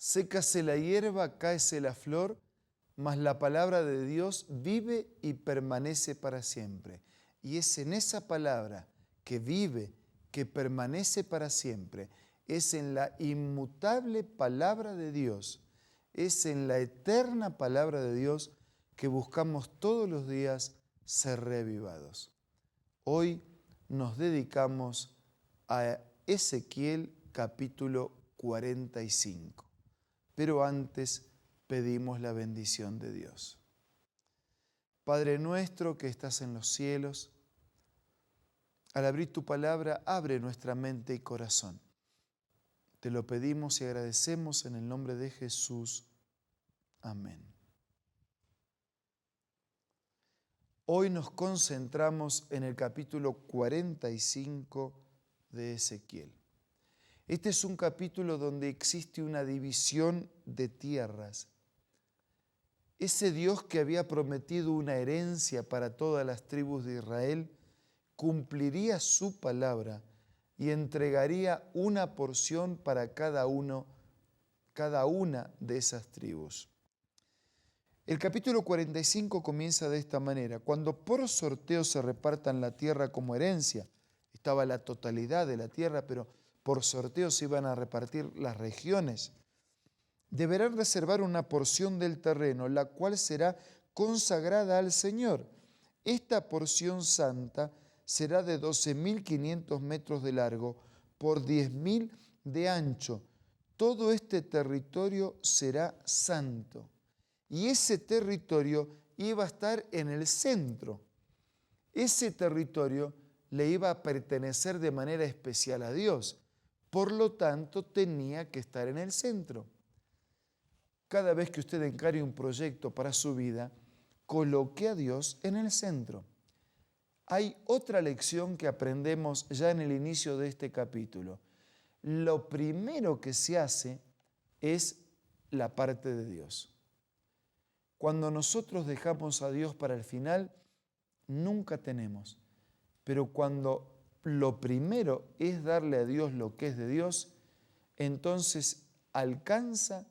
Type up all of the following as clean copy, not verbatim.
Sécase la hierba, cáese la flor, mas la palabra de Dios vive y permanece para siempre. Y es en esa palabra que vive, que permanece para siempre, es en la inmutable palabra de Dios, es en la eterna palabra de Dios que buscamos todos los días ser reavivados. Hoy nos dedicamos a Ezequiel capítulo 45. Pero antes pedimos la bendición de Dios. Padre nuestro que estás en los cielos, al abrir tu palabra, abre nuestra mente y corazón. Te lo pedimos y agradecemos en el nombre de Jesús. Amén. Hoy nos concentramos en el capítulo 45 de Ezequiel. Este es un capítulo donde existe una división de tierras. Ese Dios que había prometido una herencia para todas las tribus de Israel, cumpliría su palabra y entregaría una porción para cada una de esas tribus. El capítulo 45 comienza de esta manera: cuando por sorteo se repartan la tierra como herencia, estaba la totalidad de la tierra, pero por sorteo se iban a repartir las regiones, deberán reservar una porción del terreno, la cual será consagrada al Señor. Esta porción santa será de 12.500 metros de largo por 10.000 de ancho. Todo este territorio será santo. Y ese territorio iba a estar en el centro. Ese territorio le iba a pertenecer de manera especial a Dios. Por lo tanto, tenía que estar en el centro. Cada vez que usted encare un proyecto para su vida, coloque a Dios en el centro. Hay otra lección que aprendemos ya en el inicio de este capítulo. Lo primero que se hace es la parte de Dios. Cuando nosotros dejamos a Dios para el final, nunca tenemos. Pero cuando lo primero es darle a Dios lo que es de Dios, entonces alcanza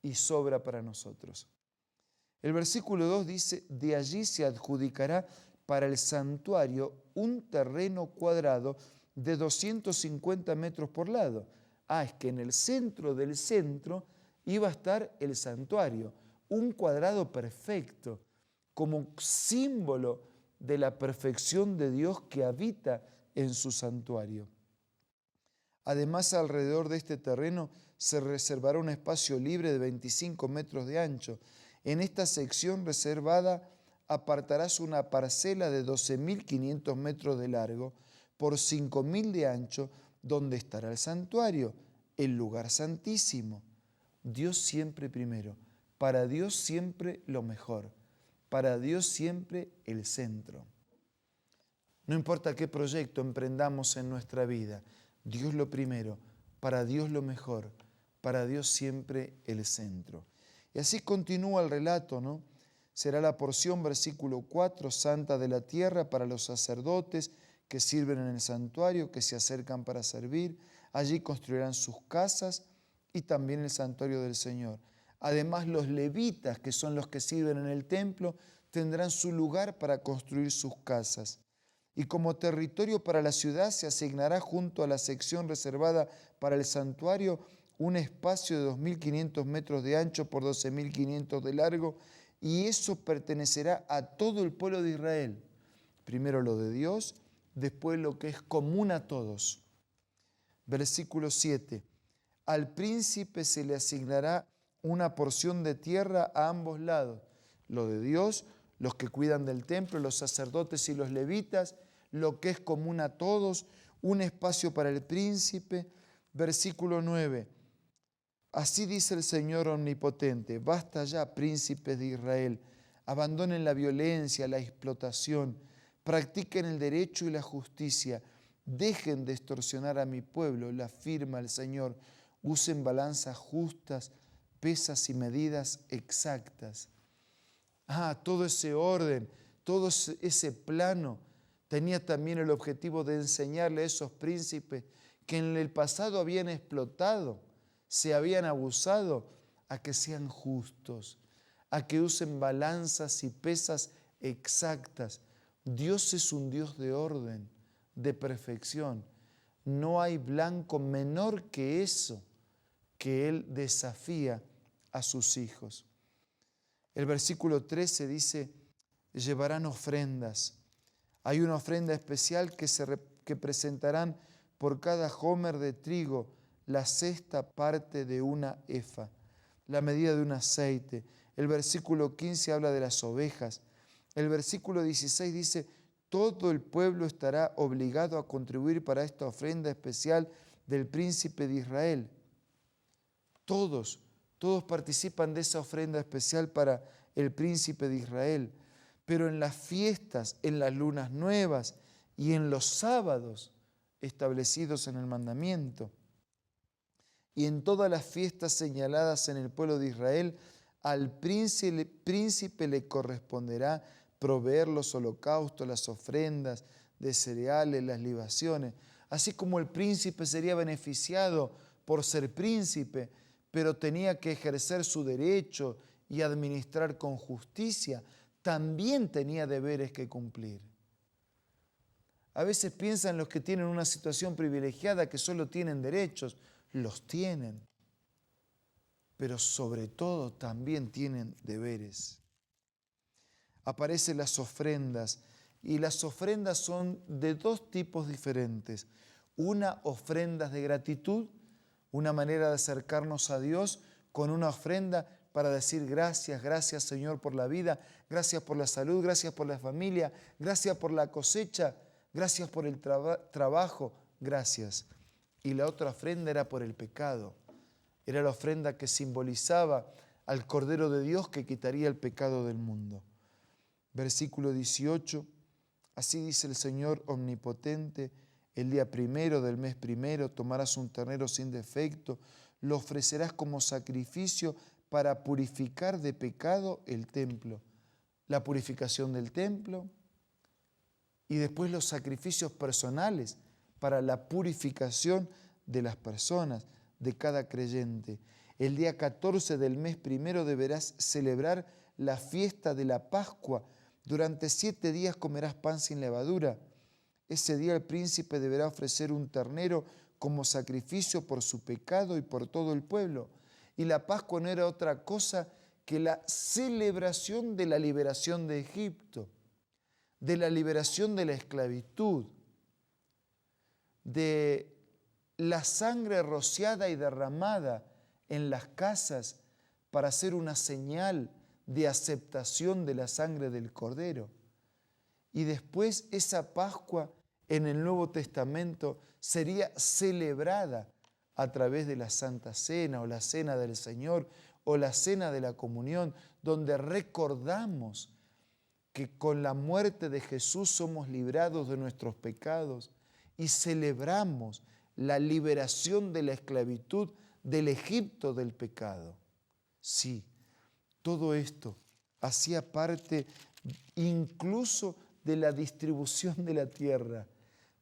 y sobra para nosotros. El versículo 2 dice: de allí se adjudicará para el santuario un terreno cuadrado de 250 metros por lado. Es que en el centro del centro iba a estar el santuario, un cuadrado perfecto, como símbolo de la perfección de Dios que habita en su santuario. Además, alrededor de este terreno se reservará un espacio libre de 25 metros de ancho. En esta sección reservada apartarás una parcela de 12.500 metros de largo por 5.000 de ancho, donde estará el santuario, el lugar santísimo. Dios siempre primero, para Dios siempre lo mejor, para Dios siempre el centro. No importa qué proyecto emprendamos en nuestra vida, Dios lo primero, para Dios lo mejor, para Dios siempre el centro. Y así continúa el relato, ¿no? Será la porción, versículo 4, santa de la tierra para los sacerdotes que sirven en el santuario, que se acercan para servir. Allí construirán sus casas y también el santuario del Señor. Además, los levitas, que son los que sirven en el templo, tendrán su lugar para construir sus casas. Y como territorio para la ciudad se asignará junto a la sección reservada para el santuario un espacio de 2.500 metros de ancho por 12.500 de largo, y eso pertenecerá a todo el pueblo de Israel. Primero lo de Dios, después lo que es común a todos. Versículo 7. Al príncipe se le asignará una porción de tierra a ambos lados. Lo de Dios, los que cuidan del templo, los sacerdotes y los levitas, lo que es común a todos, un espacio para el príncipe. Versículo 9. Así dice el Señor omnipotente: basta ya, príncipes de Israel, abandonen la violencia, la explotación, practiquen el derecho y la justicia, dejen de extorsionar a mi pueblo, la afirma el Señor, usen balanzas justas, pesas y medidas exactas. Todo ese orden, todo ese plano tenía también el objetivo de enseñarle a esos príncipes que en el pasado habían explotado, se habían abusado, a que sean justos, a que usen balanzas y pesas exactas. Dios es un Dios de orden, de perfección. No hay blanco menor que eso que Él desafía a sus hijos. El versículo 13 dice, llevarán ofrendas. Hay una ofrenda especial que presentarán por cada homer de trigo, la sexta parte de una efa, la medida de un aceite. El versículo 15 habla de las ovejas. El versículo 16 dice, todo el pueblo estará obligado a contribuir para esta ofrenda especial del príncipe de Israel. Todos participan de esa ofrenda especial para el príncipe de Israel. Pero en las fiestas, en las lunas nuevas y en los sábados establecidos en el mandamiento, y en todas las fiestas señaladas en el pueblo de Israel, al príncipe le corresponderá proveer los holocaustos, las ofrendas de cereales, las libaciones. Así como el príncipe sería beneficiado por ser príncipe, pero tenía que ejercer su derecho y administrar con justicia, también tenía deberes que cumplir. A veces piensan los que tienen una situación privilegiada que solo tienen derechos. Los tienen, pero sobre todo también tienen deberes. Aparecen las ofrendas, y las ofrendas son de dos tipos diferentes. Una, ofrendas de gratitud, una manera de acercarnos a Dios con una ofrenda para decir gracias, gracias Señor por la vida, gracias por la salud, gracias por la familia, gracias por la cosecha, gracias por el trabajo, gracias. Y la otra ofrenda era por el pecado. Era la ofrenda que simbolizaba al Cordero de Dios que quitaría el pecado del mundo. Versículo 18, así dice el Señor omnipotente, el día primero del mes primero tomarás un ternero sin defecto, lo ofrecerás como sacrificio para purificar de pecado el templo. La purificación del templo y después los sacrificios personales para la purificación de las personas, de cada creyente. El día 14 del mes primero deberás celebrar la fiesta de la Pascua. Durante 7 días comerás pan sin levadura. Ese día el príncipe deberá ofrecer un ternero como sacrificio por su pecado y por todo el pueblo. Y la Pascua no era otra cosa que la celebración de la liberación de Egipto, de la liberación de la esclavitud, de la sangre rociada y derramada en las casas para hacer una señal de aceptación de la sangre del Cordero. Y después esa Pascua en el Nuevo Testamento sería celebrada a través de la Santa Cena o la Cena del Señor o la Cena de la Comunión, donde recordamos que con la muerte de Jesús somos librados de nuestros pecados y celebramos la liberación de la esclavitud del Egipto del pecado. Sí, todo esto hacía parte incluso de la distribución de la tierra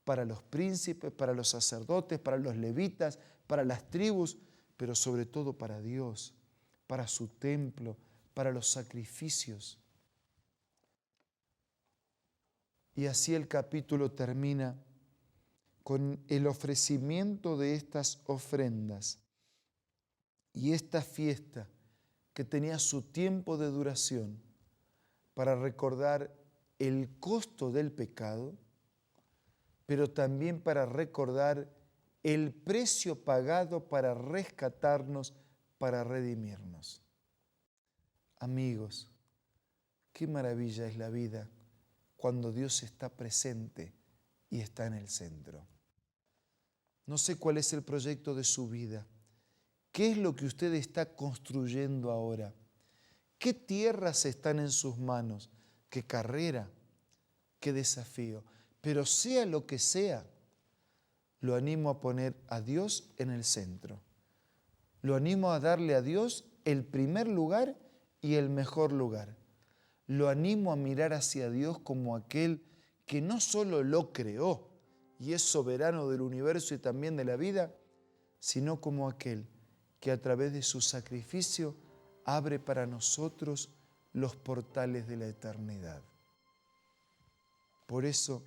para los príncipes, para los sacerdotes, para los levitas, para las tribus, pero sobre todo para Dios, para su templo, para los sacrificios. Y así el capítulo termina con el ofrecimiento de estas ofrendas y esta fiesta que tenía su tiempo de duración para recordar el costo del pecado, pero también para recordar el precio pagado para rescatarnos, para redimirnos. Amigos, qué maravilla es la vida cuando Dios está presente y está en el centro. No sé cuál es el proyecto de su vida. ¿Qué es lo que usted está construyendo ahora? ¿Qué tierras están en sus manos? ¿Qué carrera? ¿Qué desafío? Pero sea lo que sea, lo animo a poner a Dios en el centro. Lo animo a darle a Dios el primer lugar y el mejor lugar. Lo animo a mirar hacia Dios como aquel que no solo lo creó y es soberano del universo y también de la vida, sino como aquel que a través de su sacrificio abre para nosotros los portales de la eternidad. Por eso,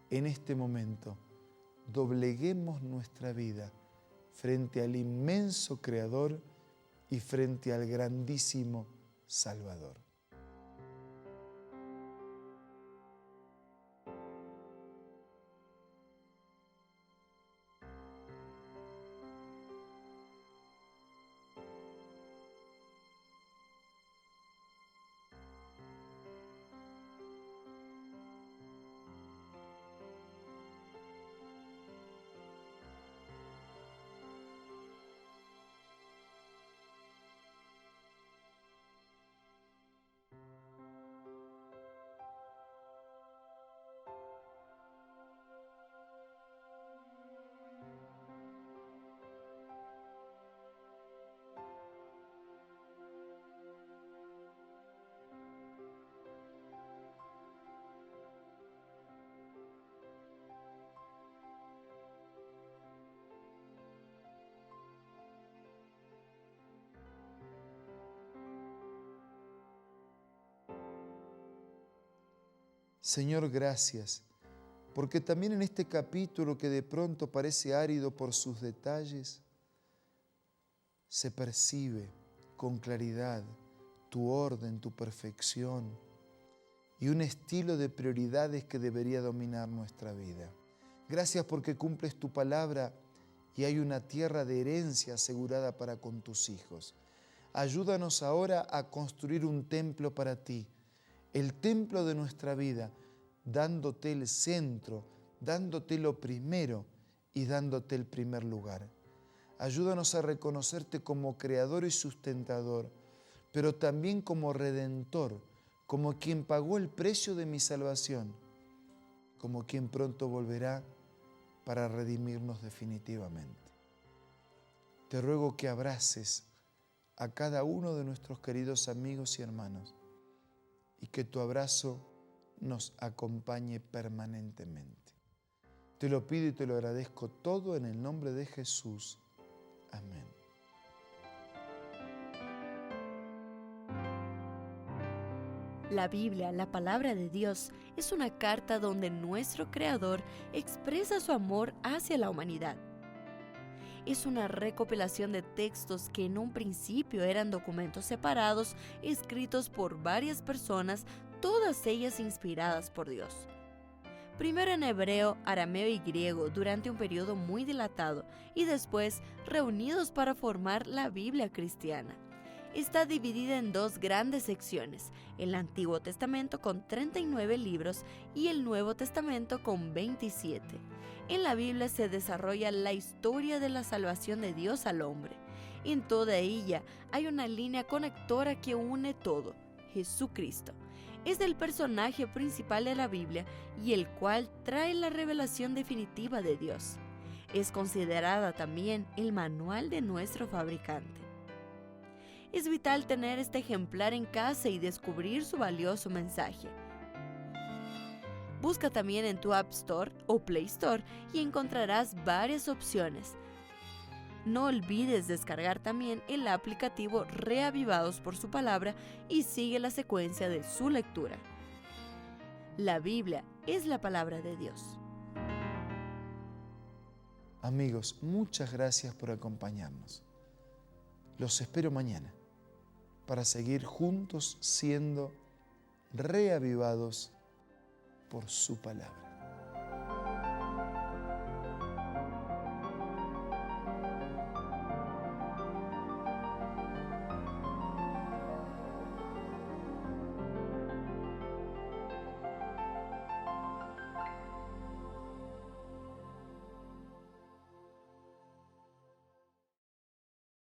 en este momento, dobleguemos nuestra vida frente al inmenso Creador y frente al grandísimo Salvador. Señor, gracias, porque también en este capítulo que de pronto parece árido por sus detalles, se percibe con claridad tu orden, tu perfección y un estilo de prioridades que debería dominar nuestra vida. Gracias porque cumples tu palabra y hay una tierra de herencia asegurada para con tus hijos. Ayúdanos ahora a construir un templo para ti, el templo de nuestra vida, dándote el centro, dándote lo primero y dándote el primer lugar. Ayúdanos a reconocerte como creador y sustentador, pero también como redentor, como quien pagó el precio de mi salvación, como quien pronto volverá para redimirnos definitivamente. Te ruego que abraces a cada uno de nuestros queridos amigos y hermanos y que tu abrazo nos acompañe permanentemente. Te lo pido y te lo agradezco todo en el nombre de Jesús. Amén. La Biblia, la palabra de Dios, es una carta donde nuestro Creador expresa su amor hacia la humanidad. Es una recopilación de textos que en un principio eran documentos separados, escritos por varias personas, todas ellas inspiradas por Dios. Primero en hebreo, arameo y griego durante un periodo muy dilatado y después reunidos para formar la Biblia cristiana. Está dividida en dos grandes secciones, el Antiguo Testamento con 39 libros y el Nuevo Testamento con 27. En la Biblia se desarrolla la historia de la salvación de Dios al hombre. En toda ella hay una línea conectora que une todo, Jesucristo. Es el personaje principal de la Biblia y el cual trae la revelación definitiva de Dios. Es considerada también el manual de nuestro fabricante. Es vital tener este ejemplar en casa y descubrir su valioso mensaje. Busca también en tu App Store o Play Store y encontrarás varias opciones. No olvides descargar también el aplicativo Reavivados por su palabra y sigue la secuencia de su lectura. La Biblia es la palabra de Dios. Amigos, muchas gracias por acompañarnos. Los espero mañana para seguir juntos siendo reavivados por su palabra.